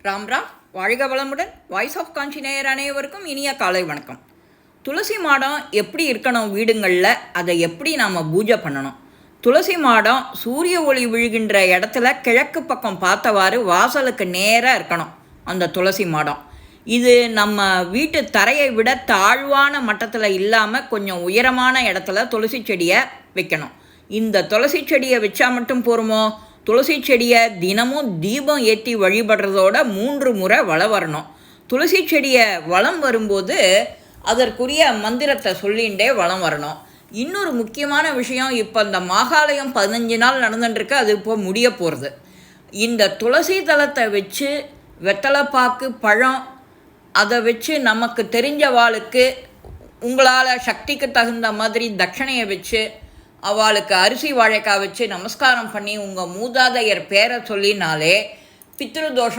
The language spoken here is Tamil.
ராம் ராம். வாழ்க வளமுடன். வாய்ஸ் ஆஃப் காஞ்சி நேயர் அனைவருக்கும் இனிய காலை வணக்கம். துளசி மாடம் எப்படி இருக்கணும் வீடுங்களில், அதை எப்படி நாம் பூஜை பண்ணணும்? துளசி மாடம் சூரிய ஒளி விழுகின்ற இடத்துல கிழக்கு பக்கம் பார்த்தவாறு வாசலுக்கு நேராக இருக்கணும் அந்த துளசி மாடம். இது நம்ம வீட்டு தரையை விட தாழ்வான மட்டத்தில் இல்லாமல் கொஞ்சம் உயரமான இடத்துல துளசி செடியை வைக்கணும். இந்த துளசி செடியை வச்சா மட்டும் போருமோ? துளசி செடியை தினமும் தீபம் ஏற்றி வழிபடுறதோட 3 முறை வலம் வரணும். துளசி செடியை வலம் வரும்போது அதற்குரிய மந்திரத்தை சொல்லிகிட்டே வலம் வரணும். இன்னொரு முக்கியமான விஷயம், இப்போ இந்த மாகாலயம் 15 நாள் நடந்துட்டுருக்கு, அது இப்போ முடிய போகிறது. இந்த துளசி தளத்தை வச்சு வெத்தலைப்பாக்கு பழம் அதை வச்சு நமக்கு தெரிஞ்சவாளுக்கு உங்களால் சக்திக்கு தகுந்த மாதிரி தட்சணையை வச்சு அவளுக்கு அரிசி வாழைக்காய் வச்சு நமஸ்காரம் பண்ணி உங்கள் மூதாதையர் பேரை சொல்லினாலே பித்ருதோஷம்